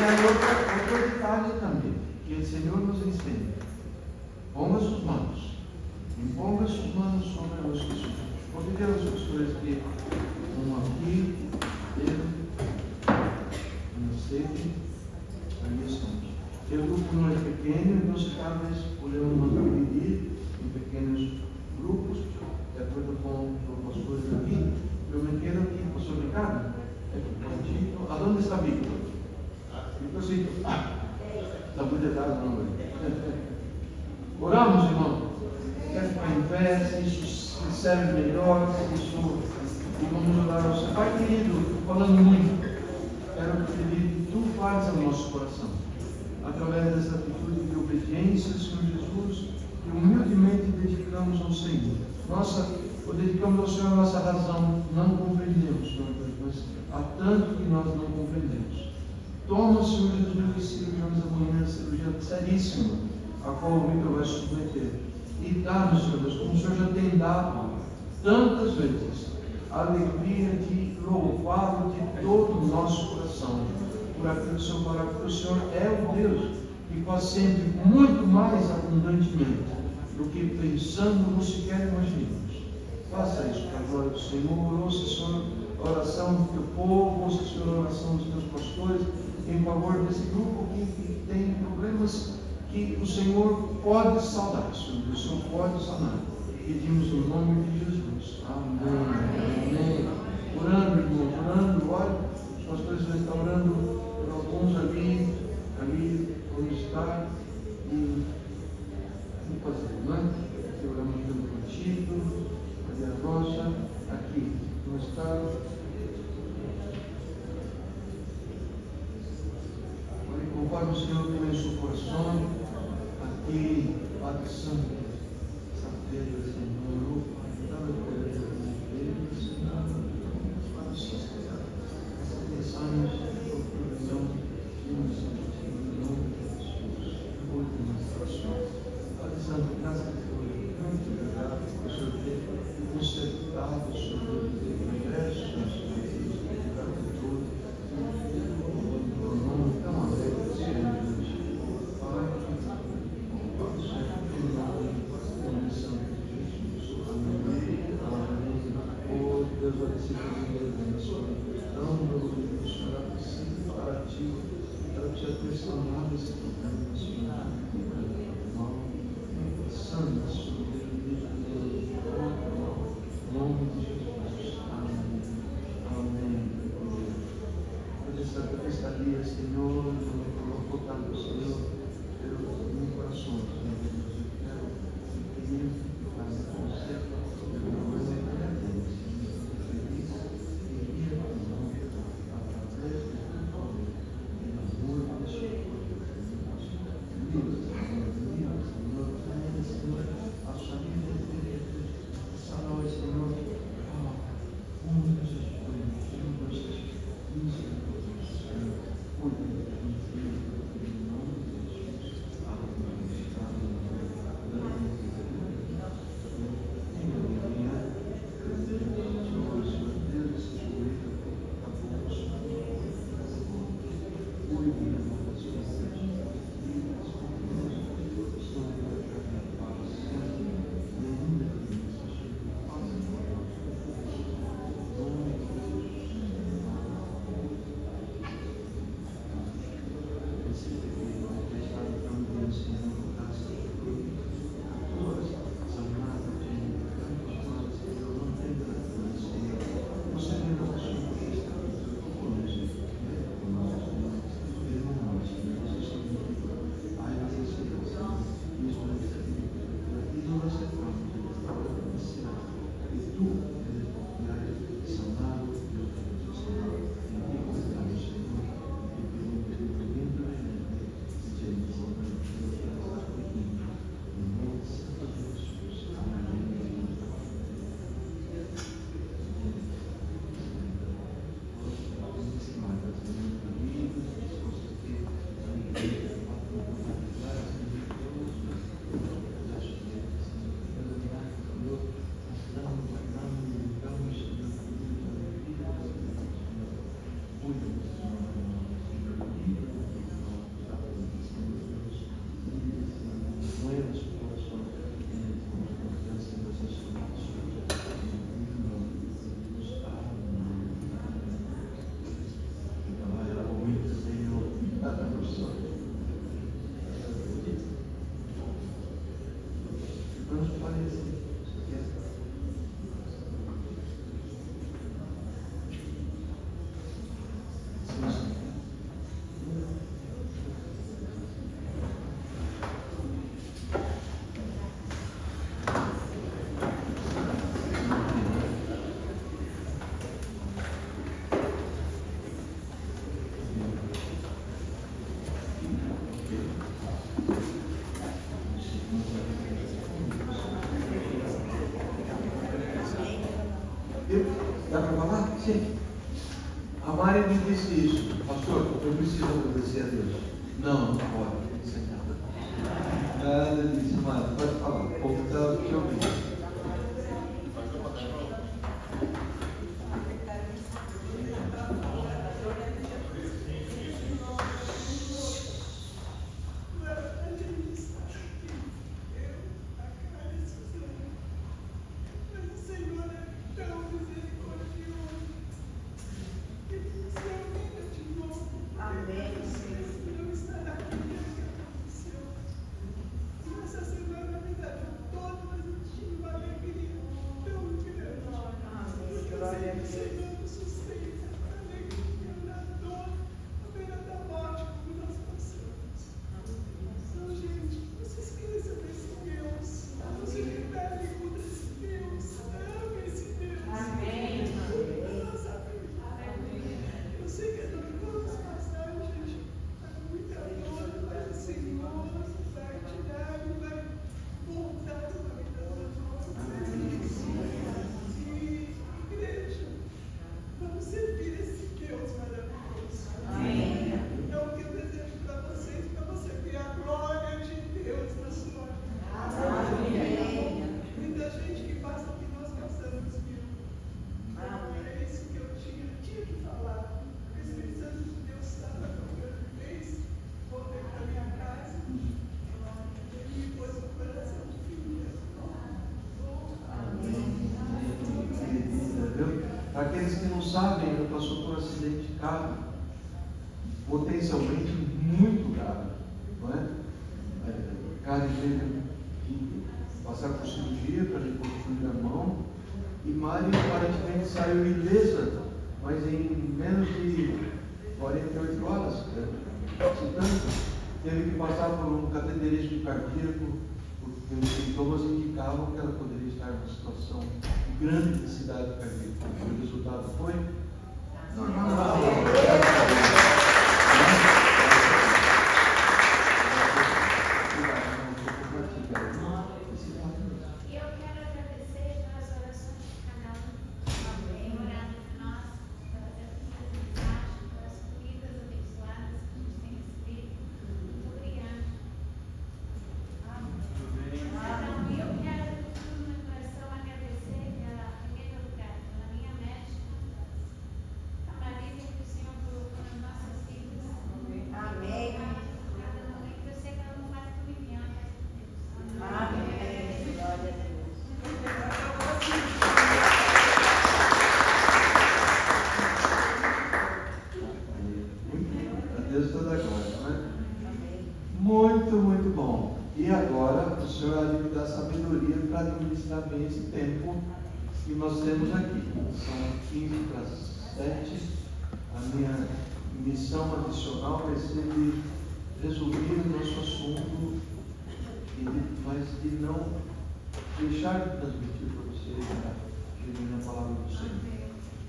hay otro detalle también que el Señor nos enseña. Ponga sus manos, imponga sus manos sobre los que sufren. Porque tem os pastores que aqui, aí estamos. O grupo não é pequeno, então cada vez podemos dividir em pequenos grupos, de acordo com o pastor aqui. Eu me quero que o pastor Ricardo, aonde está Victor? Victorcito, está muito errado o nome. Oramos, irmão. Quero ficar em pé, se isso serve melhor, e vamos orar ao Senhor. Pai querido, falando muito, quero pedir que tu fales ao nosso coração, através dessa atitude de obediência, Senhor Jesus, que humildemente dedicamos ao Senhor. Dedicamos ao Senhor a nossa razão, não compreendemos, Senhor, mas há tanto que nós não compreendemos. Toma, Senhor Jesus, que cirurgiões amanhã, cirurgia seríssima, a qual o Victor vai submeter. E dá-nos, Senhor Deus, como o Senhor já tem dado tantas vezes, a alegria de louvá-lo de todo o nosso coração, por aquilo que o Senhor fará, porque o Senhor é o Deus que faz sempre muito mais abundantemente do que pensamos ou sequer imaginamos. Faça isso para a glória do Senhor. Ouça, Senhor, a oração do teu povo, ouça, Senhor, a oração dos teus pastores em favor desse grupo que tem problemas que o Senhor pode saudar, Senhor, o Senhor pode sanar. Pedimos no nome de Jesus. Amém. Amém. Orando, irmãos, orando, olha, os pastores estão orando por alguns ali onde está, e não pode ser, não é? Aqui oramos pelo Tito, Maria Rosa, aqui, no estado. Olha, conforme o Senhor tem em seu coração, aqui, Padre Santo, São Pedro, Senhor, dá-me o poder de Deus, Senhor, para os seus pecados. Pensamos por provisão de um Senhor, em nome de Jesus, por demonstração. Padre Santo, graças a Deus, muito obrigado por o Senhor ter consertado o Senhor de regresso, o Senhor de obrigado por tudo, por nome tão alegre, Senhor Jesus, Pai, Deus vai descer para o Senhor, não do Senhor, para ti, para te atencionar esse problema, Senhor, santo, Senhor, em nome de Jesus, amém, amém. Por essa tempestade, Senhor, eu coloco tanto o Senhor, pelo meu coração, Senhor, eu quero pedir para você, orações. Vamos parecer. Dá para falar? Sim. A Mari me disse isso. Pastor, eu preciso obedecer a Deus. Não, não pode. Isso é nada. Ela disse, Mari, pode falar. O povo está te ouvindo. Para aqueles que não sabem, eu passou por um acidente de carro, potencialmente muito grave, não é? O cara teve que passar por cirurgia para reconstruir a mão, e Mari aparentemente saiu ilesa, mas em menos de 48 horas, se tanto, teve que passar por um cateterismo cardíaco, porque os sintomas indicavam que ela poderia estar numa situação de grande necessidade cardíaca. O resultado foi normal. Muito bom. E agora o Senhor há de me dar sabedoria para administrar bem esse tempo que nós temos aqui. São 15 para 7. A minha missão adicional vai ser de resolver o nosso assunto, mas de não deixar de transmitir para vocês a palavra do Senhor.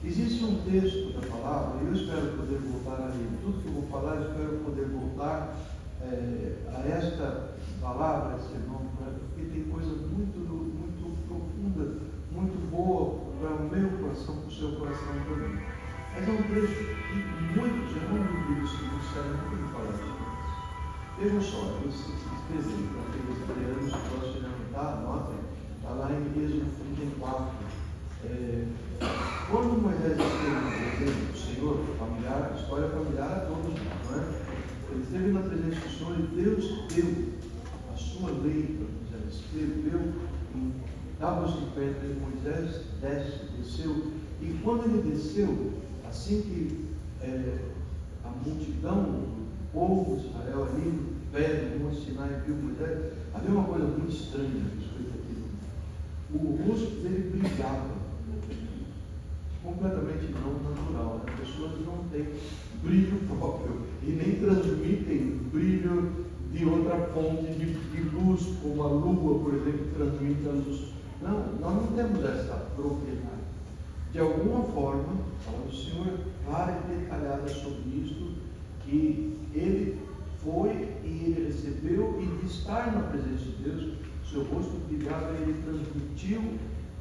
Existe um texto da palavra, e eu espero poder voltar a ler. Tudo que eu vou falar, eu espero poder voltar a esta palavra, esse nome, porque tem coisa muito profunda, muito boa para o meu coração, para o seu coração também. Mas é um trecho que muitos, eu não duvido se não disseram, nunca me falaram disso. Vejam só, eu escrevi para aqueles italianos que gostam de anotar, notem, está lá em Êxodo 34. Quando Moisés esteve na presença do Senhor, familiar, história familiar a todos, não é? Ele esteve na presença do Senhor e Deus deu a sua lei para Moisés. Ele deu tábuas de pedra e Moisés desceu. E quando ele desceu, assim que a multidão povo de Israel ali, no pé do Monte Sinai, viu Moisés, havia uma coisa muito estranha a respeito daquilo. O rosto dele brilhava, completamente não natural. As pessoas não têm brilho próprio e nem transmitem brilho de outra fonte de luz, como a lua, por exemplo, transmite a luz. Não, nós não temos essa propriedade. De alguma forma, a palavra do Senhor clara e detalhada sobre isto, que ele foi e ele recebeu, e de estar na presença de Deus, seu rosto brilhava e ele transmitiu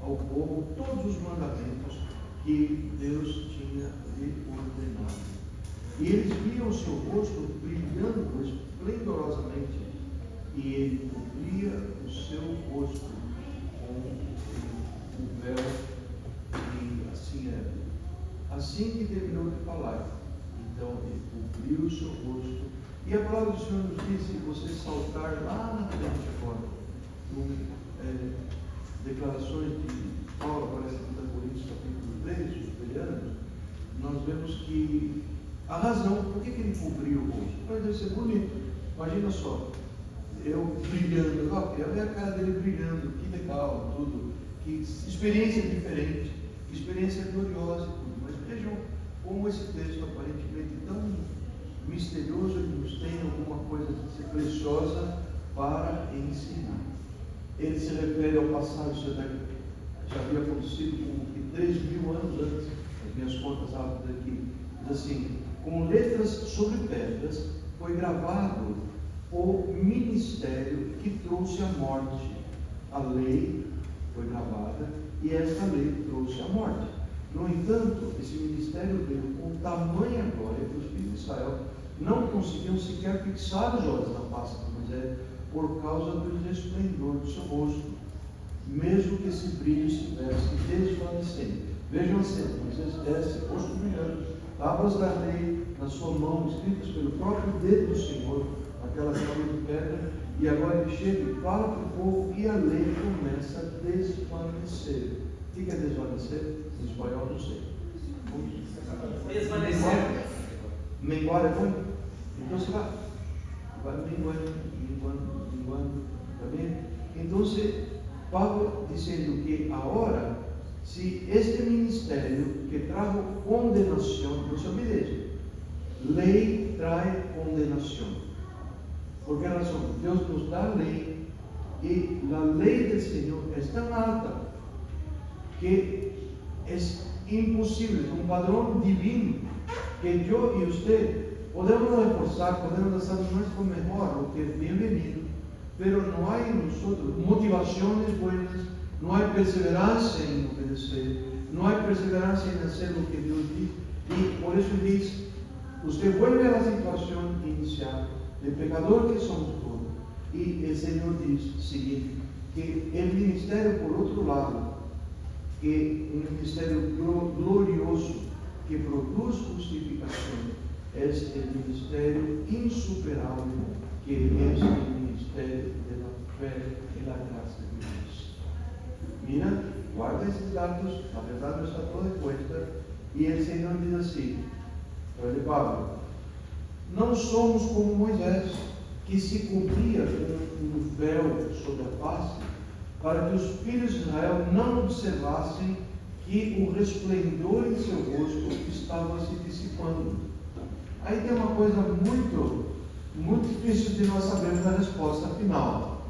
ao povo todos os mandamentos que Deus tinha lhe ordenado. E eles viam o seu rosto brilhando esplendorosamente, e ele cobria o seu rosto com o véu, e assim era. Assim que terminou de falar, então ele cobriu o seu rosto. E a palavra do Senhor nos diz, se você saltar lá na frente agora, declarações de Paulo, aparece em 2 Coríntios capítulo 3, os ferianos, nós vemos que a razão, por que ele cobriu o rosto? Mas deve ser bonito. Imagina só, eu brilhando, eu vi a cara dele brilhando, que legal, tudo, que experiência diferente, que experiência gloriosa, tudo. Mas vejam como esse texto aparentemente tão misterioso nos tem alguma coisa de ser preciosa para ensinar. Ele se refere ao passado, isso já havia acontecido como que 3.000 anos antes, as minhas contas rápidas aqui, diz assim, com letras sobre pedras foi gravado o ministério que trouxe a morte. A lei foi gravada e esta lei trouxe a morte. No entanto, esse ministério veio com tamanha glória que os filhos de Israel não conseguiam sequer fixar os olhos na face de Moisés por causa do resplendor do seu rosto, mesmo que esse brilho estivesse desvanecendo. Vejam a cena, Moisés desce, rosto brilhando, tábuas da lei na sua mão, escritas pelo próprio dedo do Senhor, naquela tábua de pedra, e agora ele chega e fala para o povo e a lei começa a desvanecer. O que é desvanecer? Em espanhol não sei. Desvanecer. Menguar é bom? Então se vai menguando também. Então Paulo dizendo que agora, se este ministério que trajo condenação, não se olvide, lei traz condenação. Por que razão? Deus nos dá a lei e a lei do Senhor é tão alta que é impossível, um padrão divino que eu e você podemos reforçar, podemos hacer nuestro mejor, lo que es bienvenido, pero no hay en nosotros motivaciones buenas, no hay perseverancia en obedecer, no hay perseverancia en hacer lo que Dios dice, y por eso dice, usted vuelve a la situación inicial de pecador que somos todos, y el Señor dice siguiente, que el ministerio por otro lado, que un ministerio glorioso que produz justificación, es el ministerio insuperable que es el ministerio de la fe y la gracia de Dios. Mira, guarda esses datos, la verdad no está toda expuesta, y el Señor dice así, de Pablo, não somos como Moisés, que se cobria com um véu sobre a face, para que os filhos de Israel não observassem que o resplendor em seu rosto estava se dissipando. Aí tem uma coisa muito difícil de nós sabermos a resposta final.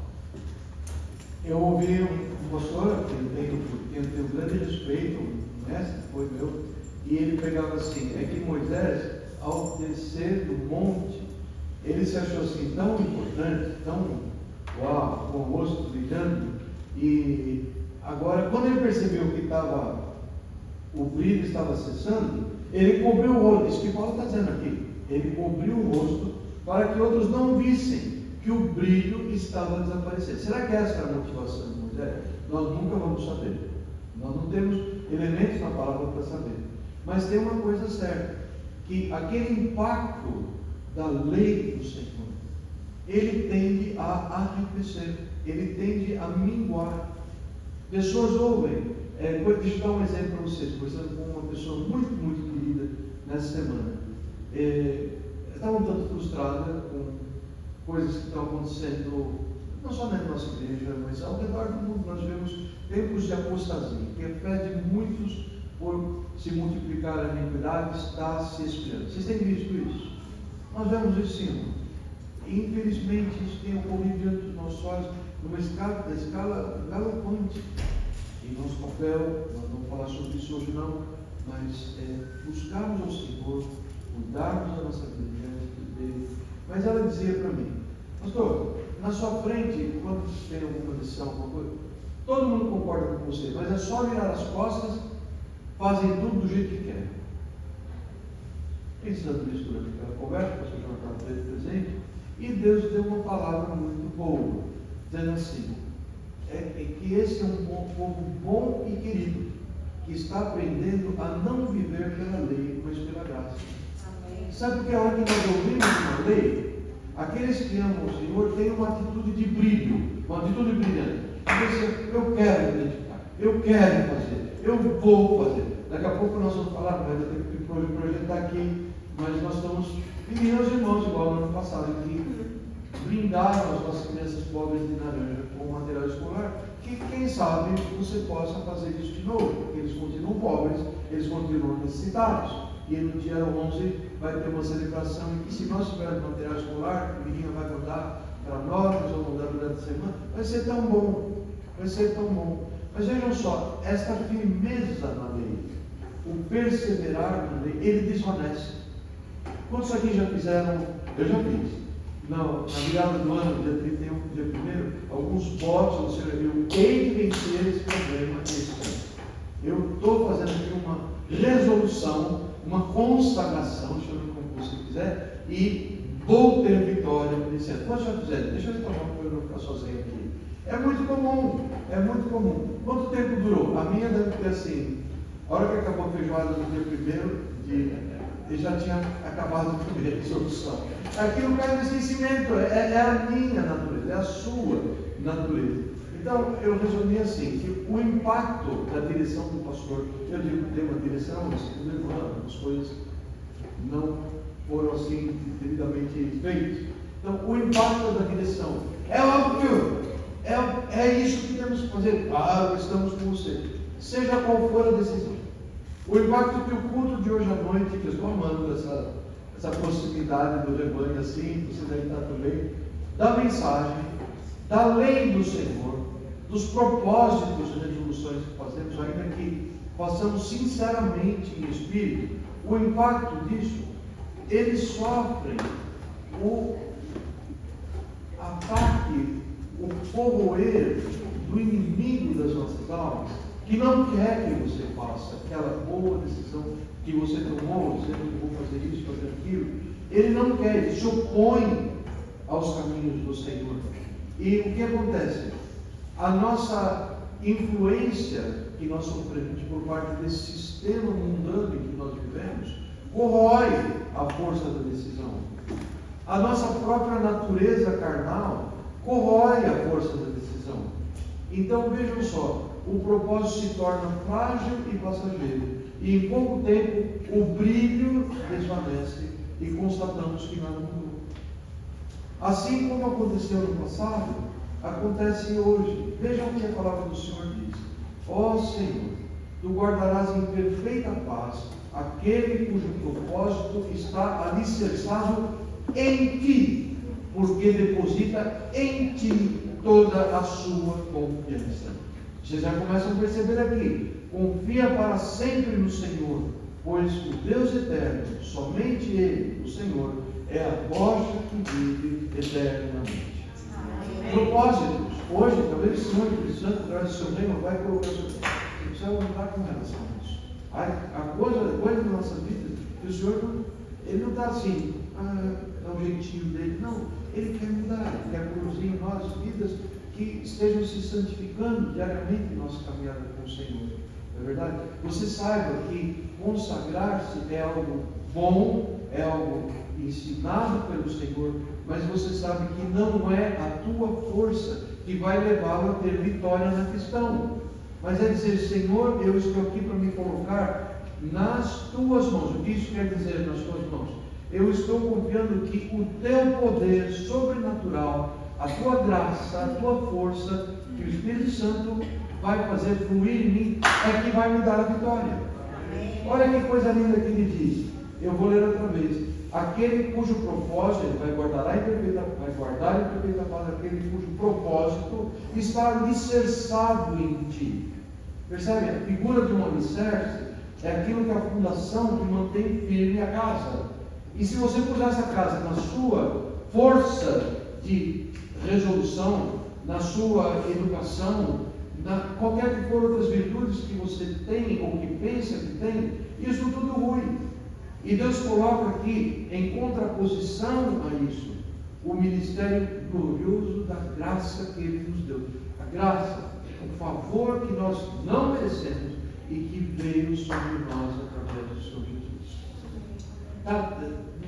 Eu ouvi um pastor, que eu tenho grande respeito, um mestre que foi meu, e ele pegava assim, é que Moisés, ao descer do monte, ele se achou assim tão importante, tão uau, com o rosto brilhando, e agora quando ele percebeu que o brilho estava cessando, ele cobriu o rosto, isso que Paulo está dizendo aqui, ele cobriu o rosto para que outros não vissem que o brilho estava desaparecendo. Será que essa é a motivação de Moisés? Nós nunca vamos saber, nós não temos elementos na palavra para saber, mas tem uma coisa certa, que aquele impacto da lei do Senhor, ele tende a arrefecer, ele tende a minguar. Pessoas ouvem, deixa eu dar um exemplo para vocês, conversando com uma pessoa muito querida nessa semana. está um tanto frustrada com coisas que estão acontecendo, não só na nossa igreja, mas ao redor do mundo. Nós vemos tempos de apostasia, que a fé de muitos, por se multiplicar a iniquidade, está se esfriando. Vocês têm visto isso? Nós vemos isso sim. E infelizmente isso tem ocorrido diante dos nossos olhos numa escala galopante. Em nosso papel, nós vamos falar sobre isso hoje não, mas buscarmos ao Senhor, cuidarmos da nossa vida diante dele. Mas ela dizia para mim: pastor, na sua frente, quando tem alguma lição, alguma coisa, todo mundo concorda com você, mas é só virar as costas, fazem tudo do jeito que querem. Pensando nisso durante aquela conversa, o pastor Jonathan esteve presente, e Deus deu uma palavra muito boa, dizendo assim: que esse é um povo bom e querido, que está aprendendo a não viver pela lei, mas pela graça. Amém. Sabe por que a hora que nós ouvimos uma lei, aqueles que amam o Senhor têm uma atitude de brilho, uma atitude brilhante. Eu quero me dedicar, eu quero fazer, eu vou fazer. Daqui a pouco nós vamos falar, mas eu tenho que projetar aqui, mas nós estamos meus irmãos, igual no ano passado, que brindaram as nossas crianças pobres de laranja com material escolar, que quem sabe você possa fazer isso de novo, porque eles continuam pobres, eles continuam necessitados. E no dia 11 vai ter uma celebração em que, se nós tivermos material escolar, a menina vai mandar para nós vamos mandar durante a semana, vai ser tão bom, vai ser tão bom. Mas vejam só, esta firmeza na lei, o perseverar na lei, ele desvanece. Quantos aqui já fizeram? Eu já fiz. Na virada do ano, dia 31, dia 1º, alguns botes, você viu, hei de vencer esse problema esse ano. Eu estou fazendo aqui uma resolução, uma consagração, chame como você quiser, e vou ter vitória nesse ano. Quantos já fizeram? Deixa eu reclamar para eu não ficar sozinho aqui. É muito comum, é muito comum. Quanto tempo durou? A minha deve ter assim, a hora que acabou a feijoada no dia 1º, ele já tinha acabado a primeira resolução. Aquilo cai no esquecimento, é a minha natureza, é a sua natureza. Então, eu resumi assim, que o impacto da direção do pastor, eu digo que tem uma direção, mas primeiro ano, as coisas não foram assim devidamente feitas. Então, o impacto da direção é óbvio, é isso que temos que fazer. Claro, estamos com você, seja qual for a decisão. O impacto que o culto de hoje à noite, que eu estou amando essa possibilidade do rebanho assim, você deve estar também, da mensagem, da lei do Senhor, dos propósitos e resoluções que fazemos, ainda que façamos sinceramente em espírito, o impacto disso, eles sofrem o ataque, o corroer do inimigo das nossas almas, que não quer que você faça aquela boa decisão que você tomou, dizendo que vou fazer isso, fazer aquilo. Ele não quer, ele se opõe aos caminhos do Senhor. E o que acontece? A nossa influência que nós sofremos por parte desse sistema mundano em que nós vivemos, corrói a força da decisão. A nossa própria natureza carnal corrói a força da decisão. Então vejam só, o propósito se torna frágil e passageiro, e em pouco tempo o brilho desvanece e constatamos que nada mudou. Assim como aconteceu no passado, acontece hoje. Vejam o que a palavra do Senhor diz: ó Senhor, tu guardarás em perfeita paz aquele cujo propósito está alicerçado em ti, porque deposita em ti toda a sua confiança. Vocês já começam a perceber aqui: confia para sempre no Senhor, pois o Deus eterno, somente Ele, o Senhor, é a rocha que vive eternamente. Propósitos. Hoje, talvez o Senhor Espírito Santo, através do seu reino, vai colocar o seu. Você precisa andar com relação a isso. A coisa da nossa vida, que o Senhor, Ele não está assim, é um jeitinho dele. Não, Ele quer mudar, Ele quer produzir em nós vidas que estejam se santificando diariamente em nossa caminhada com o Senhor. Não é verdade? Você saiba que consagrar-se é algo bom, é algo ensinado pelo Senhor, mas você sabe que não é a tua força que vai levá-lo a ter vitória na questão. Mas é dizer: Senhor, eu estou aqui para me colocar nas tuas mãos. O que isso quer dizer nas tuas mãos? Eu estou confiando que o teu poder sobrenatural, a tua graça, a tua força, que o Espírito Santo vai fazer fluir em mim, é que vai me dar a vitória. Olha que coisa linda que ele diz. Eu vou ler outra vez. Aquele cujo propósito, ele vai guardar em perfeita paz, aquele cujo propósito está alicerçado em ti. Percebe? A figura de um alicerce é aquilo que é a fundação que mantém firme a casa. E se você puser essa casa na sua força de resolução, na sua educação, qualquer que for outras virtudes que você tem ou que pensa que tem, isso tudo ruim. E Deus coloca aqui, em contraposição a isso, o ministério glorioso da graça que Ele nos deu. A graça, o favor que nós não merecemos e que veio sobre nós através do Senhor Jesus.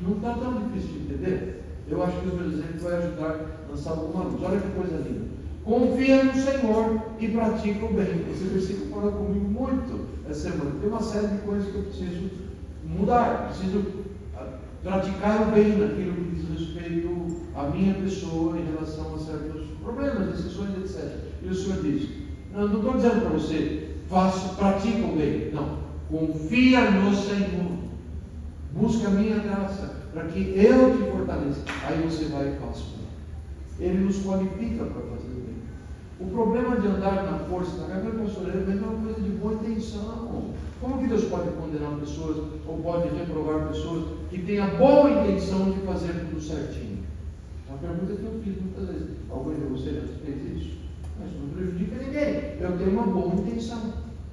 Não está tão difícil de entender? Eu acho que o meu exemplo vai ajudar a lançar alguma luz. Olha que coisa linda. Confia no Senhor e pratica o bem. Esse versículo fala comigo muito essa semana. Tem uma série de coisas que eu preciso mudar. Preciso praticar o bem naquilo que diz respeito à minha pessoa em relação a certos problemas, decisões, etc. E o Senhor diz, não estou dizendo para você, pratica o bem. Não. Confia no Senhor. Busca a minha graça, para que eu te fortaleça. Aí você vai e faz o bem. Ele nos qualifica para fazer o bem. O problema de andar na força da carne, pastor, é uma coisa de boa intenção. Como que Deus pode condenar pessoas, ou pode reprovar pessoas que têm a boa intenção de fazer tudo certinho? É uma pergunta que eu fiz muitas vezes. Alguém de vocês já fez isso? Mas não prejudica ninguém. Eu tenho uma boa intenção.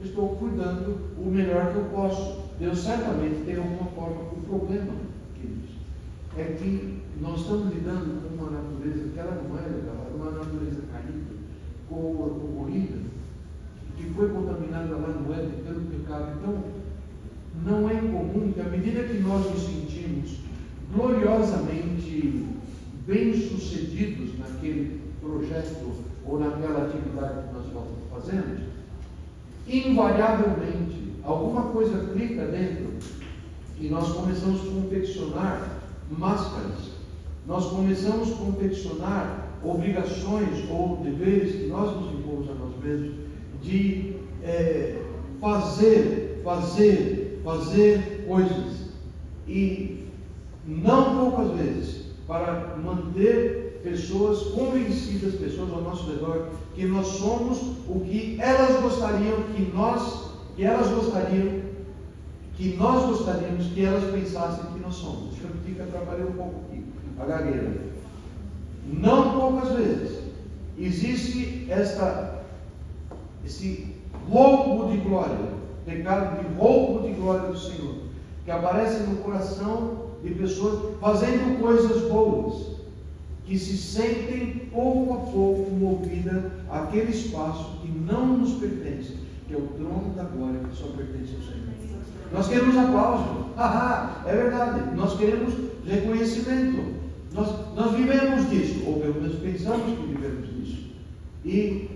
Estou cuidando o melhor que eu posso. Deus certamente tem alguma forma. O problema, queridos, é que nós estamos lidando com uma natureza que ela não é legal, é uma natureza caída, corroída, que foi contaminada lá no Éden pelo pecado. Então, não é incomum que à medida que nós nos sentimos gloriosamente bem-sucedidos naquele projeto ou naquela atividade que nós fazemos, invariavelmente alguma coisa clica dentro e nós começamos a confeccionar máscaras, nós começamos a confeccionar obrigações ou deveres que nós nos impomos a nós mesmos de fazer coisas, e não poucas vezes para manter pessoas convencidas, pessoas ao nosso redor, que nós somos o que elas gostariam que elas gostaríamos que elas pensassem que nós somos. Deixa eu ficar atrapalhando um pouco aqui a gagueira. Não poucas vezes existe esse roubo de glória, pecado de roubo de glória do Senhor, que aparece no coração de pessoas fazendo coisas boas, que se sentem pouco a pouco movidas àquele espaço que não nos pertence, que é o trono da glória que só pertence ao Senhor. Nós queremos aplauso, é verdade, nós queremos reconhecimento, nós vivemos disso, ou pelo menos pensamos que vivemos disso. E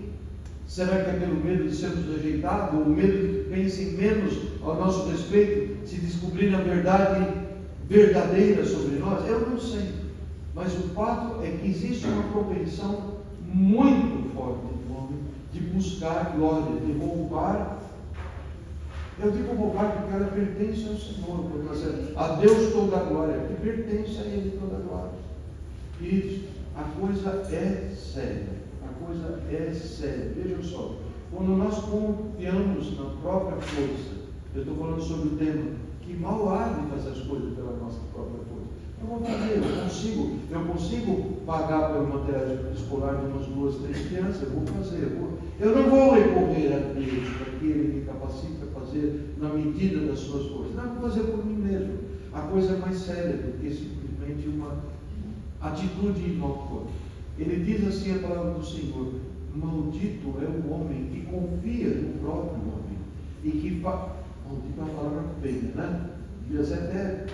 será que é pelo medo de sermos rejeitados, ou o medo de que pensem menos ao nosso respeito, se descobrirem a verdade verdadeira sobre nós? Eu não sei. Mas o fato é que existe uma propensão muito forte do homem de buscar glória, de roubar. Eu digo roubar porque ela pertence ao Senhor, porque a Deus toda a glória, que pertence a Ele toda a glória. E a coisa é séria. A coisa é séria. Vejam só, quando nós confiamos na própria força, eu estou falando sobre o tema, que mal há de fazer as coisas pela nossa própria força. Eu vou fazer, eu consigo pagar pelo material escolar de umas 2, 3 crianças, eu vou fazer. Eu não vou recorrer a Deus para que Ele me capacite a fazer na medida das suas forças. Não, eu vou fazer por mim mesmo. A coisa é mais séria do que simplesmente uma atitude inócua. Ele diz assim a palavra do Senhor: maldito é o homem que confia no próprio homem e que maldito é uma palavra feia, né? Devia ser até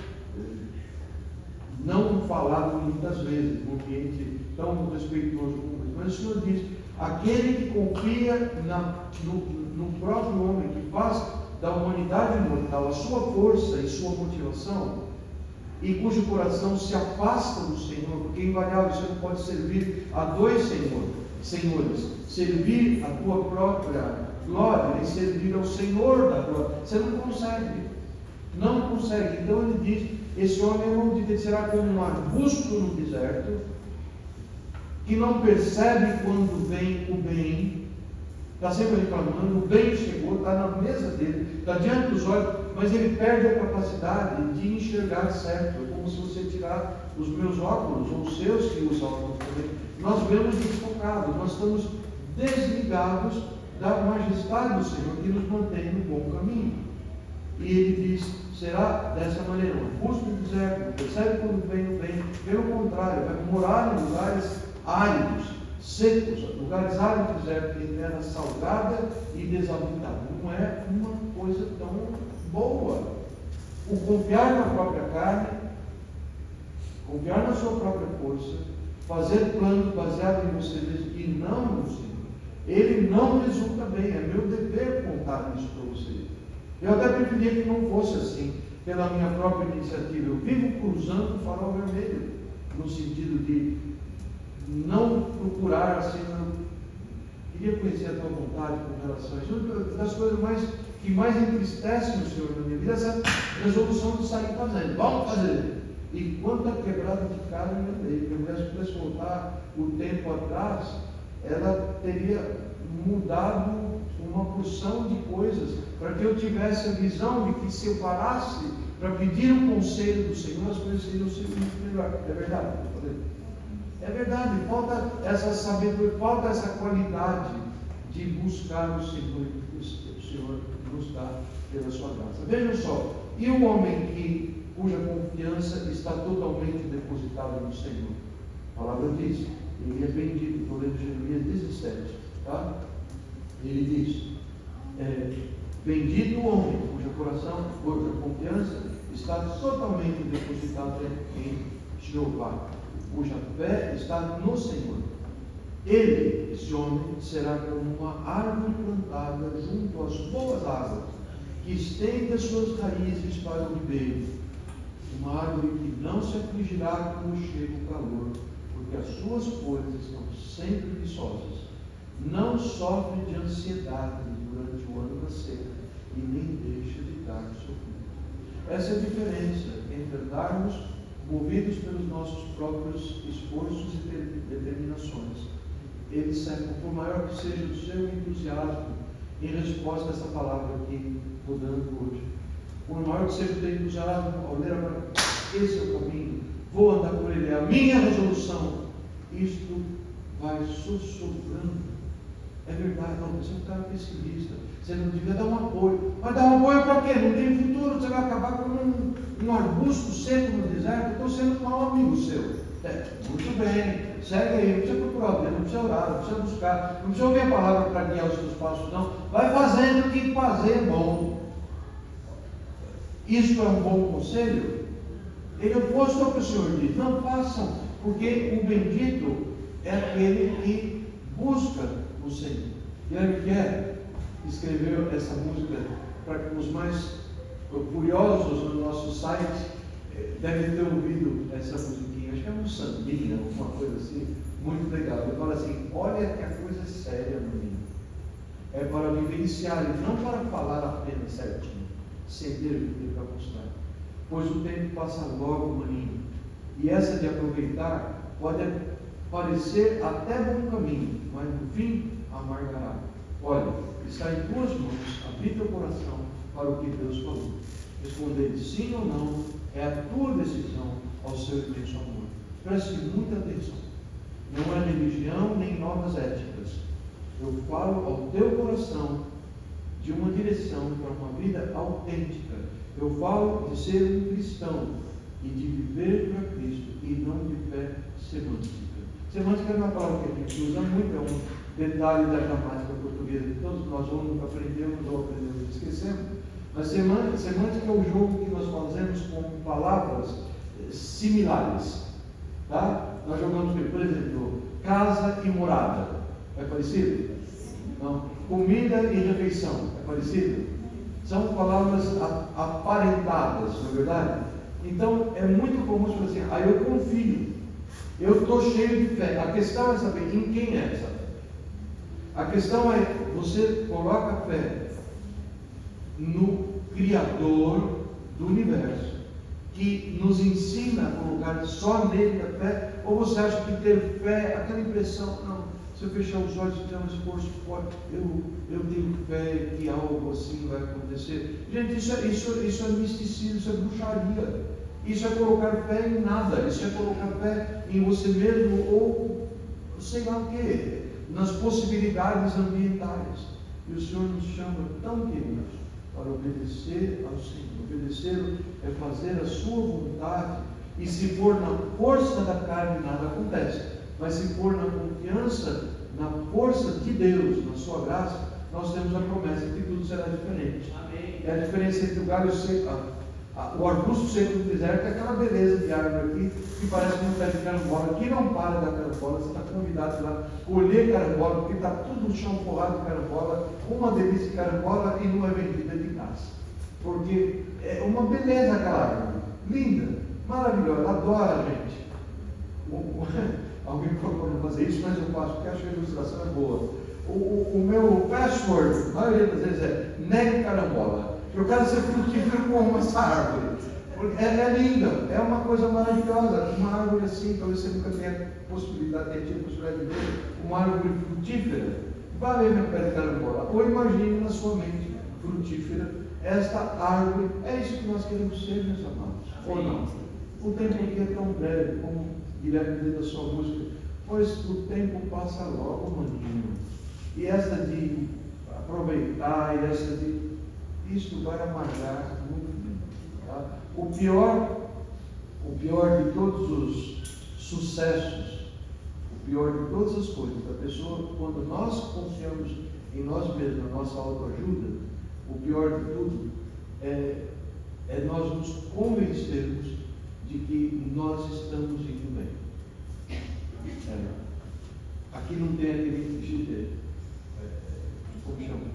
não falado muitas vezes num ambiente tão respeitoso como esse. Mas o Senhor diz: aquele que confia no próprio homem, que faz da humanidade mortal a sua força e sua motivação, e cujo coração se afasta do Senhor, porque invariável você não pode servir a dois senhores, servir a tua própria glória e servir ao Senhor da glória. Você não consegue, não consegue. Então ele diz: esse homem, irmão, será como um arbusto no deserto, que não percebe quando vem o bem, está sempre reclamando, o bem chegou, está na mesa dele, está diante dos olhos, mas ele perde a capacidade de enxergar certo. É como se você tirar os meus óculos, ou os seus que usam óculos também. Nós vemos desfocados, nós estamos desligados da majestade do Senhor, que nos mantém no bom caminho. E ele diz: será dessa maneira, um arbusto no deserto, não percebe quando vem o bem, pelo contrário, vai morar em lugares áridos, secos, lugares áridos do deserto, em terra salgada e desabitada. Não é uma coisa tão boa. O confiar na própria carne, confiar na sua própria força, fazer planos baseados em você mesmo e não no Senhor, ele não resulta bem. É meu dever contar isso para você. Eu até preferia que não fosse assim, pela minha própria iniciativa. Eu vivo cruzando o farol vermelho, no sentido de não procurar, assim, eu queria conhecer a tua vontade com relação a isso. Uma das coisas que mais entristecem o Senhor na minha vida é essa resolução de sair fazendo. Vamos fazer! E quanta quebrada de cara eu andei. Porque a mulher, se pudesse voltar o tempo atrás, ela teria mudado uma porção de coisas para que eu tivesse a visão de que se eu parasse para pedir o conselho do Senhor, as coisas seriam muito melhor. É verdade? É verdade, falta essa sabedoria, falta essa qualidade de buscar o Senhor, o Senhor nos dá pela sua graça. Vejam só, e o homem cuja confiança está totalmente depositada no Senhor? A palavra diz, ele é bendito, estou lendo Jeremias 17, tá? Ele diz, bendito o homem cuja confiança está totalmente depositada em Jeová, cuja fé está no Senhor. Ele, esse homem, será como uma árvore plantada junto às boas águas, que estende as suas raízes para o ribeiro. Uma árvore que não se afligirá quando chega o calor, porque as suas folhas estão sempre viçosas. Não sofre de ansiedade durante o ano da seca e nem deixa de dar seu fruto. Essa é a diferença entre andarmos movidos pelos nossos próprios esforços e determinações. Ele serve, por maior que seja o seu entusiasmo em resposta a essa palavra que estou dando hoje, por maior que seja o teu entusiasmo ao ler agora, esse é o caminho, vou andar por ele, é a minha resolução, isto vai sussurrando. É verdade, não, você é um cara pessimista, você não devia dar um apoio. Mas dar um apoio para quê? Não tem futuro, você vai acabar com um arbusto seco no deserto. Estou sendo um mau amigo seu. Muito bem, segue aí, não precisa procurar Deus, não precisa orar, não precisa buscar, não precisa ouvir a palavra para guiar os seus passos, não. Vai fazendo o que fazer é bom. Isto é um bom conselho? Ele é oposto ao que o Senhor diz. Não façam, porque o bendito é aquele que busca o Senhor. Guilherme Kerr escreveu essa música para que os mais curiosos no nosso site devem ter ouvido essa musiquinha. Acho que é um sambinha, alguma coisa assim, muito legal. Ele fala assim: olha que a coisa é séria, menino. É para vivenciar e não para falar apenas certinho, sem ter para mostrar. Pois o tempo passa logo, maninho. E essa de aproveitar pode parecer até bom caminho, mas no fim amargará. Olha, está em tuas mãos, abrir teu coração para o que Deus falou. Responder sim ou não é a tua decisão ao seu imenso amor. Preste muita atenção. Não é religião nem normas éticas. Eu falo ao teu coração de uma direção para uma vida autêntica. Eu falo de ser um cristão e de viver para Cristo e não de fé semântica. Semântica é uma palavra que a gente usa muito, é um detalhe da gramática portuguesa que todos nós aprendemos ou esquecemos. Mas semântica é o jogo que nós fazemos com palavras similares. Tá? Nós jogamos, por exemplo, casa e morada. É parecido? Não. Comida e refeição. É parecido? São palavras aparentadas, não é verdade? Então, é muito comum você dizer assim, eu confio, eu estou cheio de fé. A questão é saber em quem é essa fé. A questão é, você coloca a fé no Criador do universo, que nos ensina a colocar só nele a fé, ou você acha que ter fé, aquela impressão, não, se eu fechar os olhos e fizer um esforço forte, eu tenho fé que algo assim vai acontecer. Gente, isso é misticismo, isso é bruxaria. Isso é colocar fé em nada, isso é colocar fé em você mesmo, ou sei lá o que, nas possibilidades ambientais. E o Senhor nos chama tão queridos para obedecer ao Senhor. Obedecer é fazer a sua vontade, e se for na força da carne nada acontece, mas se for na confiança, na força de Deus, na sua graça, nós temos a promessa de que tudo será diferente. Amém. É a diferença entre o galho seco, o arbusto seco do deserto, é aquela beleza de árvore aqui, que parece um pé de carambola. Aqui não para da carambola, você está convidado lá colher carambola, porque está tudo no chão forrado de carambola, uma delícia de carambola, e não é vendida de graça. Porque é uma beleza aquela árvore, linda, maravilhosa, adora a gente. Alguém procurou fazer isso, mas eu faço, porque acho que a ilustração é boa. O meu password, a maioria das vezes é negue carambola. Eu quero ser frutífero como essa árvore. É linda, é uma coisa maravilhosa. Uma árvore assim, talvez você nunca tenha possibilidade de ver, uma árvore frutífera, vai ver meu pé de carambola. Ou imagine na sua mente frutífera esta árvore. É isso que nós queremos ser, meus amados. Ou não? O tempo aqui é tão breve, como Guilherme diz da sua música, pois o tempo passa logo, maninho. E essa de aproveitar, e essa de isto vai amargar muito. Tá? O pior de todos os sucessos, o pior de todas as coisas da pessoa, quando nós confiamos em nós mesmos, na nossa autoajuda, o pior de tudo é nós nos convencermos de que nós estamos indo bem. Aqui não tem aquele como chama?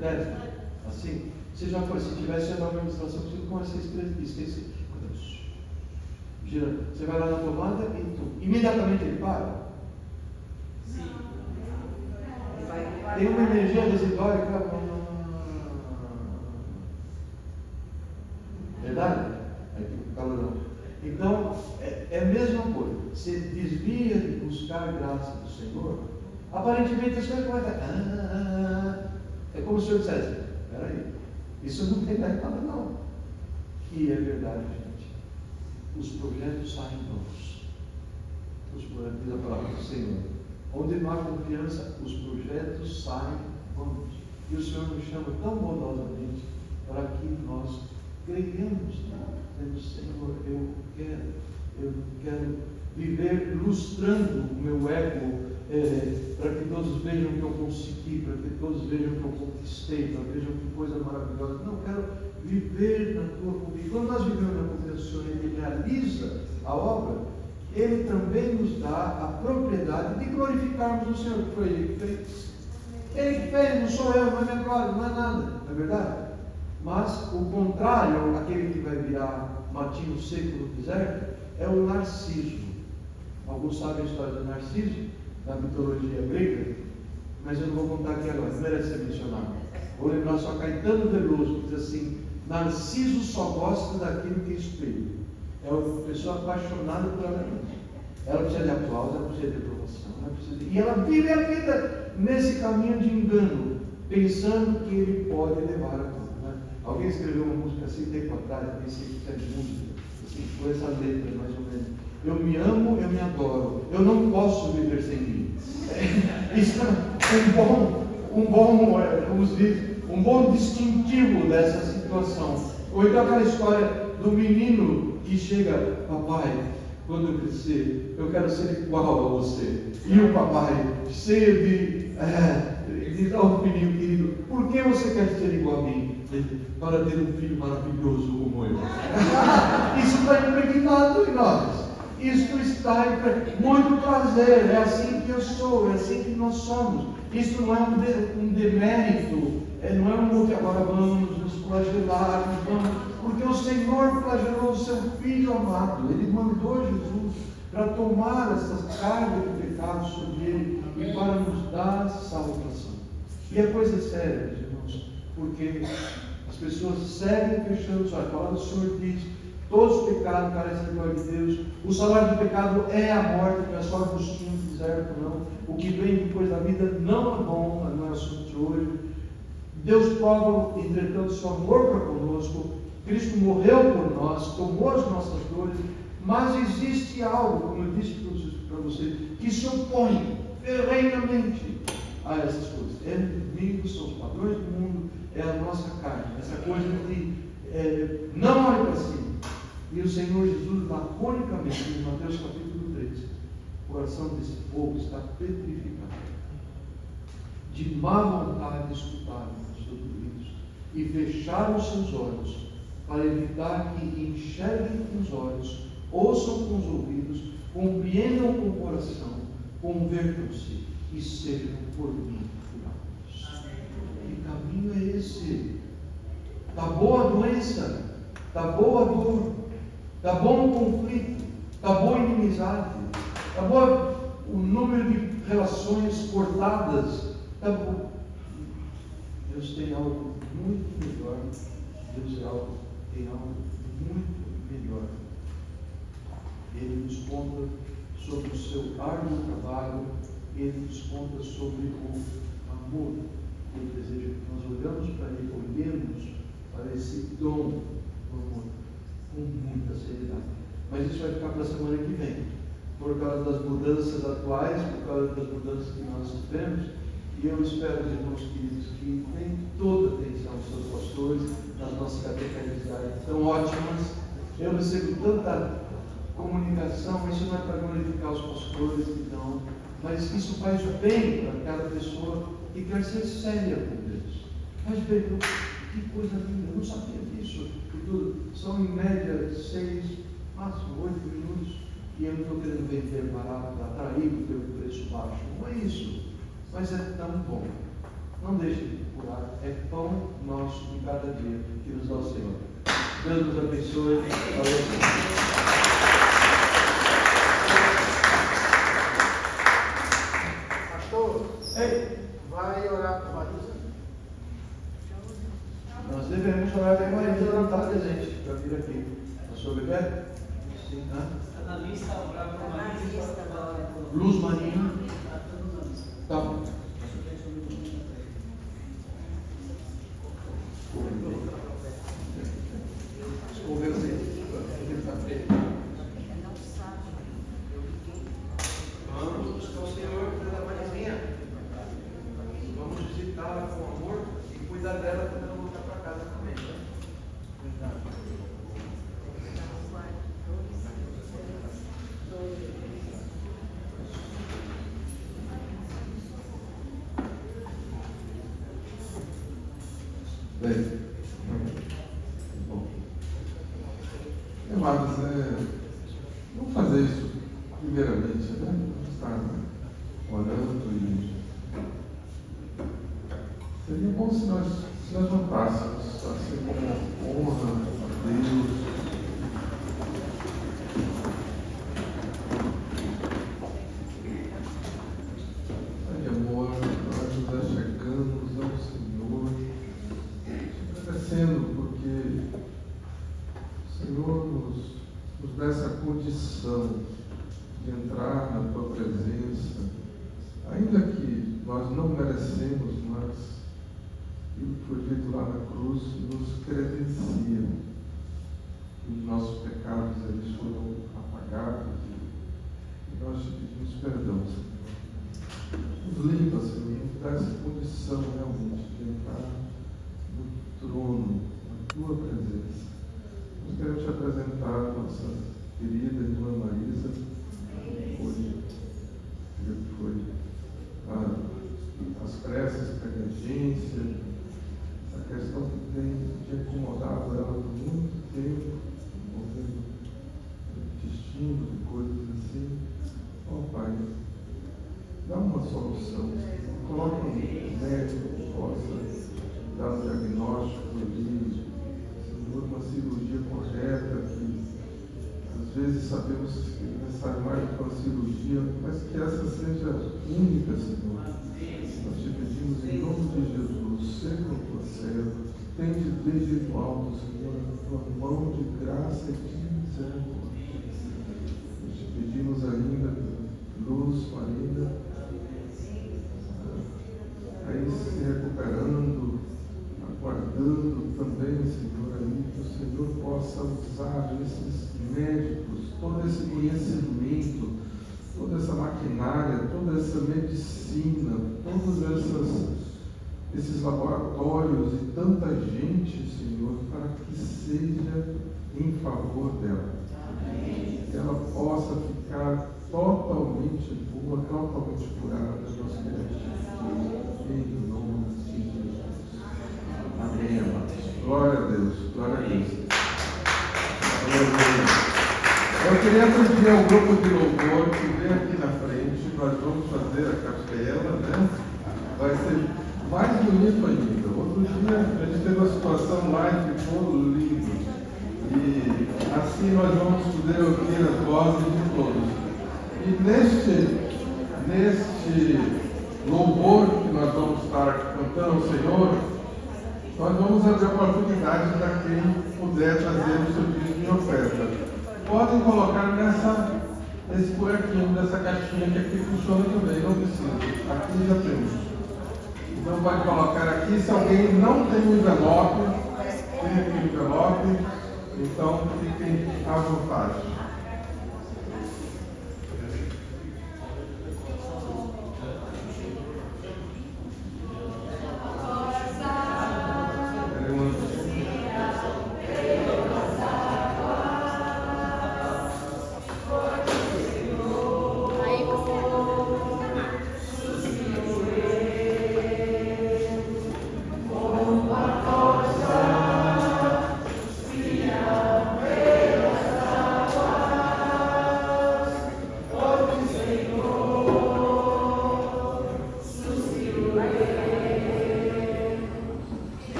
Né? Assim, você já foi, se tivesse uma administração, você começa a esquecer. Gira, você vai lá na tomada e imediatamente ele para. Sim. Tem uma energia residual. Verdade? Aí fica o calorão. Então, é a mesma coisa. Você desvia de buscar a graça do Senhor, aparentemente as coisas começam é como se o Senhor dissesse, peraí, isso não tem nada não. E é verdade, gente. Os projetos saem vãos. Os projetos, diz a palavra do Senhor. Onde não há confiança, os projetos saem vãos. E o Senhor nos chama tão bondosamente para que nós creiamos, dizendo, Senhor, eu quero viver lustrando o meu ego, para que todos vejam que eu consegui, para que todos vejam que eu conquistei, para que vejam que coisa maravilhosa. Não, quero viver na tua confiança. Quando nós vivemos na confiança do Senhor, Ele realiza a obra, Ele também nos dá a propriedade de glorificarmos o Senhor, que foi Ele que fez. Ele que fez, não sou eu, não é minha glória, não é nada, não é verdade? Mas o contrário, aquele que vai virar matinho seco no deserto, é o narciso. Alguns sabem a história do Narciso, da mitologia grega, mas eu não vou contar aqui agora, não merece ser mencionado. Vou lembrar só Caetano Veloso, que diz assim, Narciso só gosta daquilo que é espelho. É uma pessoa apaixonada por ela mesma. Ela precisa de aplauso, ela precisa de aprovação, e ela vive a vida nesse caminho de engano, pensando que ele pode levar a conta. Né? Alguém escreveu uma música assim tempo atrás, nem sei se é de música, assim, com essa letra mais ou menos. Eu me amo, eu me adoro, eu não posso viver sem mim. Isso é um bom distintivo dessa situação. Ou então aquela história do menino que chega, papai, quando eu crescer, eu quero ser igual a você. E o papai, cheio de dar um filhinho querido, por que você quer ser igual a mim? Para ter um filho maravilhoso como eu. Isso está impregnado em nós. Isto está em muito prazer, é assim que eu sou, é assim que nós somos. Isso não é um demérito Não é um que agora vamos nos flagelar, porque o Senhor flagelou o seu Filho amado. Ele mandou Jesus para tomar essa carga de pecado sobre ele e para nos dar salvação. E é coisa séria, irmãos, porque as pessoas seguem fechando os olhos. A palavra do Senhor diz: todos os pecados carecem da glória de Deus. O salário do pecado é a morte, não é só Agostinho que deserto, não. O que vem depois da vida não é bom, não é assunto de hoje. Deus prova, entretanto, seu amor para conosco. Cristo morreu por nós, tomou as nossas dores, mas existe algo, como eu disse para você, que se opõe ferrenhamente a essas coisas. É o inimigo, são os padrões do mundo, é a nossa carne, essa coisa de não olhe para si. E o Senhor Jesus, laconicamente, em Mateus capítulo 13, o coração desse povo está petrificado, de má vontade de escutar os seus ouvidos e fechar os seus olhos, para evitar que enxerguem com os olhos, ouçam com os ouvidos, compreendam com o coração, convertam-se e sejam por mim curados. Que caminho é esse? Está boa a doença, está boa a dor, está bom o conflito, está boa a inimizade, está boa o número de relações cortadas, está bom. Deus tem algo muito melhor. Deus tem algo muito melhor. Ele nos conta sobre o seu árduo trabalho, ele nos conta sobre o amor que ele deseja que nós olhamos para ele, olhemos para esse dom do amor com muita seriedade. Mas isso vai ficar para a semana que vem, por causa das mudanças atuais, por causa das mudanças que nós tivemos. E eu espero, irmãos queridos, que deem toda atenção aos seus pastores, nas nossas catequeses tão ótimas. Eu recebo tanta comunicação, isso não é para glorificar os pastores, então, mas isso faz bem para cada pessoa que quer ser séria com Deus. Faz bem, que coisa linda, eu não sabia disso. São em média 6, máximo 8 minutos, e eu não estou querendo vender barato, atraído pelo preço baixo. Não é isso, mas é tão bom. Não deixe de procurar, é pão nosso de cada dia que nos dá o Senhor. Deus nos abençoe. Pastor, vai orar por Marisa? Nós devemos orar bem, mas ela não está presente para vir aqui. A sua bebê? Sim, né? Está na lista orar por Marisa. Luz Marinho. Tá bom. Escoveu dele. Vamos buscar o Senhor pela Marizinha. Vamos visitá-la com amor e cuidar dela quando ela voltar para casa também. Bem, bom, amados, vamos fazer isso primeiramente, né? Vamos estar orando e seria bom se nós juntássemos, assim como honra a Deus. De amor, nós nos achegamos ao Senhor, agradecendo porque o Senhor nos dá essa condição de entrar na Tua presença, ainda que nós não merecemos, mas aquilo que foi feito lá na cruz nos credencia. Os nossos pecados eles foram apagados e nós te pedimos perdão, Senhor. Nos limpa, Senhor, nos dá essa condição realmente de entrar no trono, na Tua presença. Nós queremos te apresentar a nossa querida irmã Marisa, que foi as preces para a emergência, essa questão que tem incomodado ela por muito tempo, envolvendo intestino e coisas assim. Ó Pai, dá uma solução, coloca um médico que possa dar um diagnóstico ali, Senhor, uma cirurgia correta, que às vezes sabemos que é necessário mais do que uma cirurgia, mas que essa seja única, Senhor. Nós te pedimos em nome de Jesus, seja com tua serva, tende desde o alto, Senhor, a tua mão de graça e de misericórdia. Nós te pedimos ainda, Luz, Marina, aí se recuperando, aguardando também, Senhor, aí que o Senhor possa usar esses médicos, todo esse conhecimento, toda essa maquinária, toda essa medicina, todos esses laboratórios e tanta gente, Senhor, para que seja em favor dela. Que ela possa ficar totalmente boa, totalmente curada, nós queremos em nome de Jesus. Amém, amados. Glória a Deus, glória a Deus. Eu queria pedir ao grupo de louvor que vem aqui na frente, nós vamos fazer a capela, né? Vai ser mais bonito ainda. Outro dia a gente teve uma situação lá e ficou lindo. E assim nós vamos poder ouvir as vozes de todos. E neste louvor que nós vamos estar cantando ao Senhor, nós vamos abrir a oportunidade para quem puder trazer o seu dízimo de oferta. Podem colocar nesse buraquinho dessa caixinha que aqui funciona também, não precisa. Aqui já temos. Então pode colocar aqui. Se alguém não tem um envelope, tem aqui um envelope, então fiquem à vontade.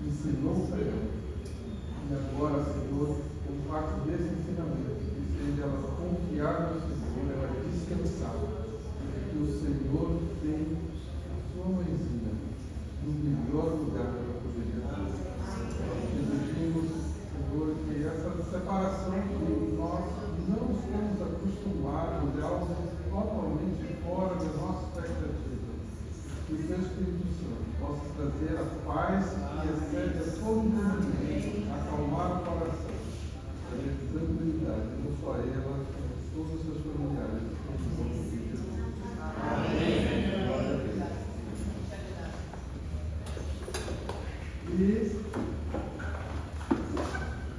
ensinou para ela. E agora, Senhor, o fato desse ensinamento, que seja ela confiar no Senhor, ela descansar, que o Senhor tem a sua mãezinha no melhor lugar que ela poderia estar. Nós pedimos, Senhor, que essa separação que nós não estamos acostumados, é algo totalmente fora da nossa expectativa, que o Teu Espírito Santo possa trazer a paz que excede a todo entendimento, acalmar o coração, trazer tranquilidade, não só ela, mas todos os seus familiares. Em nome de Jesus. Amém. E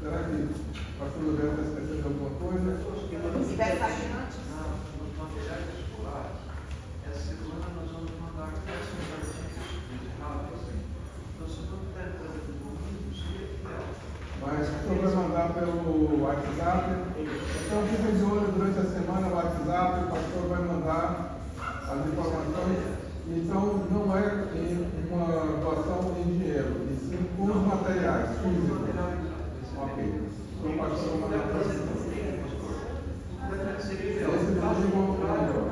será que o pastor Roberto está esquecendo de alguma coisa? Nos materiais escolares, essa semana nós vamos mandar 10 artigos rápidos. Então, se não puder trazer do domingo, seria ideal. Mas o senhor vai mandar pelo WhatsApp. Então fica de olho durante a semana no WhatsApp, o pastor vai mandar as informações. Então não é uma doação em dinheiro, e sim com os materiais físicos. Ok. Então o pastor vai mandar para você. Esse domingo é melhor.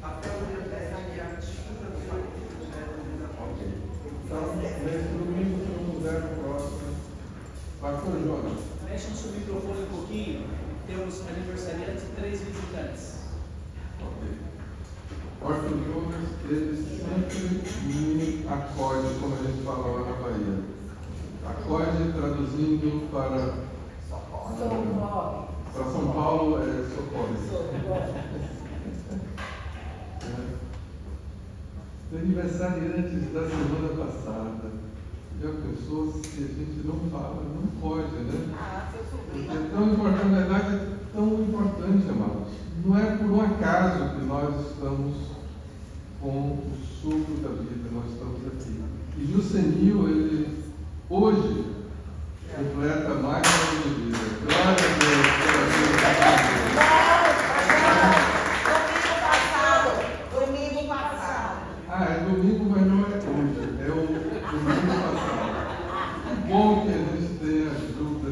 Até o dia 10 de artigo da Ok. Então, nesse domingo, se não puder, no próximo. Pastor Jonas. Mexe no seu microfone um pouquinho. Temos aniversariantes e 3 visitantes. Ok. Pastor Jonas, ele sempre me acode, como a gente fala lá na Bahia. Acode traduzindo para São Paulo é socorro. Aniversariantes da semana passada. Já pensou se a gente não fala? Não pode, né? Porque é tão importante, na verdade é tão importante, amados. Não é por um acaso que nós estamos com o suco da vida, nós estamos aqui. E Jusenil, ele hoje completa mais um ano de vida. Glória a Deus pela Domingo passado. é domingo, mas não é hoje, é o domingo passado. Que bom que a gente tem ajuda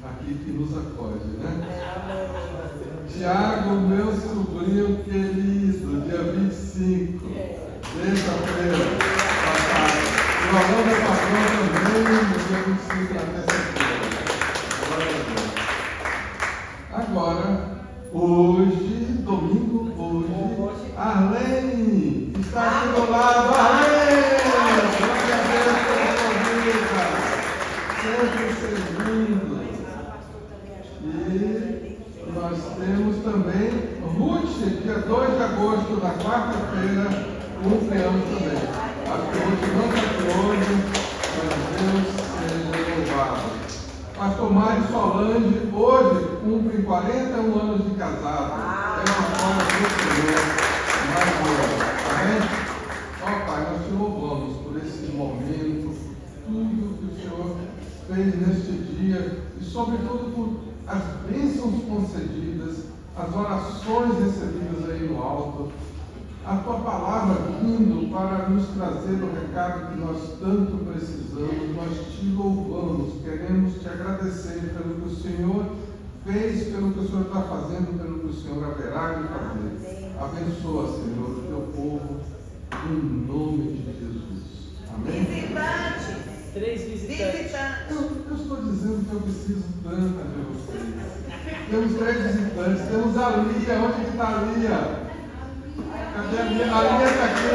aqui que nos acode, né? Tiago, meu sobrinho querido, dia 25, terça-feira passada. O aluno é patrão também, no dia 25, na terça-feira. Agora, hoje, domingo, hoje, Arlene está aqui do lado. Arlene! Glória a Deus pela sua vida. Sempre servindo. E nós temos também Ruth, dia 2 de agosto, na quarta-feira, cumpleaños também. Acho que Ruth não está aqui hoje, mas Deus seja louvado. Pastor Mário Solange, hoje, cumpre 41 anos de casado. É uma história do Senhor, maravilhosa. Amém? Ó Pai, nós te louvamos por esse momento, por tudo que o Senhor fez neste dia e, sobretudo, por as bênçãos concedidas, as orações recebidas aí no alto, a tua palavra vindo para nos trazer o recado que nós tanto precisamos. Nós te louvamos, queremos te agradecer pelo que o Senhor fez, pelo que o Senhor está fazendo, pelo que o Senhor haverá de fazer. Abençoa, Senhor, o teu povo, em nome de Jesus. Amém? Visitantes. 3 visitantes. Eu estou dizendo que eu preciso tanto de vocês. Temos 3 visitantes, temos a Lia. Onde está a Lia? Cadê a Lia? A Lia está aqui.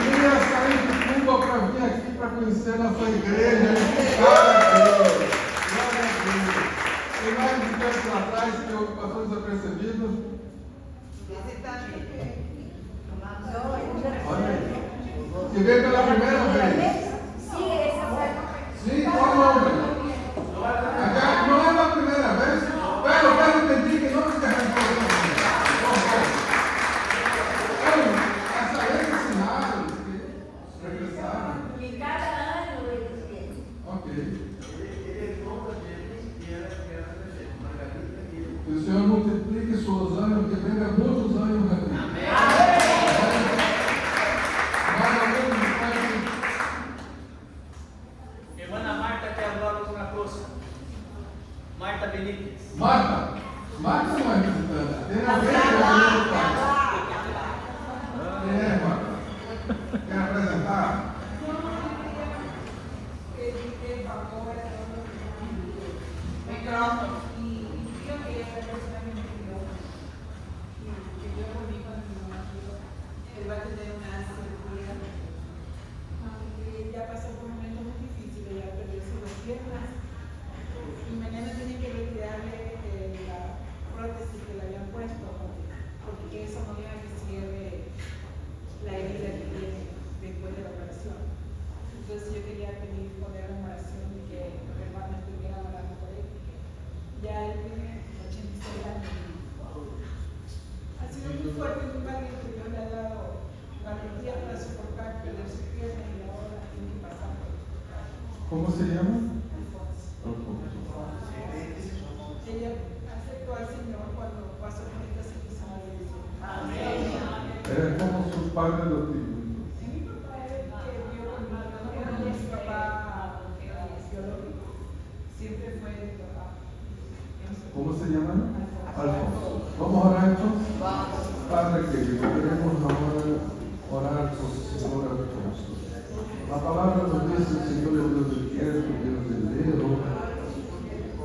Lia saiu de Cuba para vir aqui para conhecer nossa igreja. Glória a Deus. Tem mais visitantes lá atrás que eu passou desapercebido. Olha aí. Que veio pela primeira vez. Sim, qual nome? Não é a primeira vez? Eu quero pedir que não se essa ensinado, regressaram. E cada ano eles. Ok. Ele conta dele e ela é Margarida. Que o Senhor multiplique suas ânimos, que venha muitos ânimos aqui. Amém. Nós que eso no deja que cierre la herida que tiene después de la operación. Entonces yo quería pedir poner una oración de que los hermanos estuvieran orando por él. Ya él tiene 86 años. Ha sido muy fuerte, muy valiente, que Dios le ha dado valentía para soportar, perder su pierna y ahora tiene que pasar por el ¿Cómo se llama? Alfonso. Alfonso. Ella aceptó al Señor cuando pasó por esta situación de visión. Era como su padre adoptivo. Y mi papá es el que vio conmigo, no era mi papá biológico, siempre fue mi papá. ¿Cómo se llama? Alfonso. ¿Vamos a orar entonces? Padre querido, queremos ahora orar por el Señor Alfonso. La palabra nos dice, el Señor es Dios del cierto, Dios del dedo.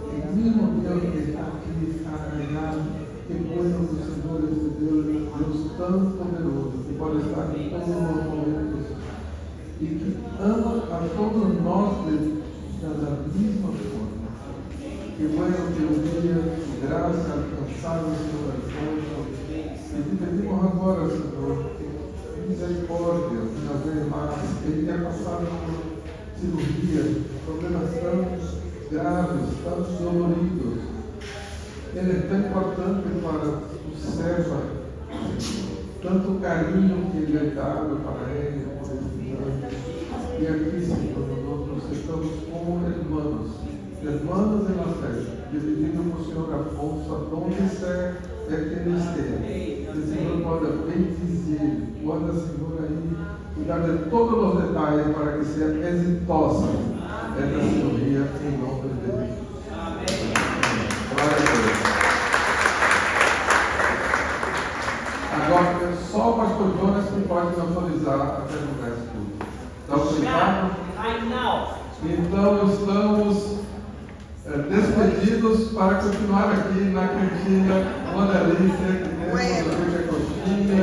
El mismo Dios que está aquí, allá, qué bueno que el Señor es Dios tan poderoso, que puede estar en todos los momentos y que ama a todos nós de la misma forma. Qué bueno que un día tu gracia alcanzara, Señor Alfonso. Y te pedimos agora, Senhor, misericórdia, uma vez mais. Ele tem passado por cirurgia, problemas tão graves, tão doloridos. Ele é tão importante para o servo, tanto carinho que ele é dado para ele, por esse ano. E aqui, Senhor, nós estamos como irmãos em la fé, dividindo com o Senhor Afonso, onde é que ele esteja. Que o Senhor pode bendizer, pode, Senhor, aí, cuidar de todos os detalhes para que seja exitosa esta cirurgia em nome de Deus. Amém. Glória a Deus. Agora, só o pastor Jonas que pode me autorizar a terminar esse culto. Está autorizado? Então, estamos despedidos para continuar aqui na cantina. Uma delícia, que temos a coxinha,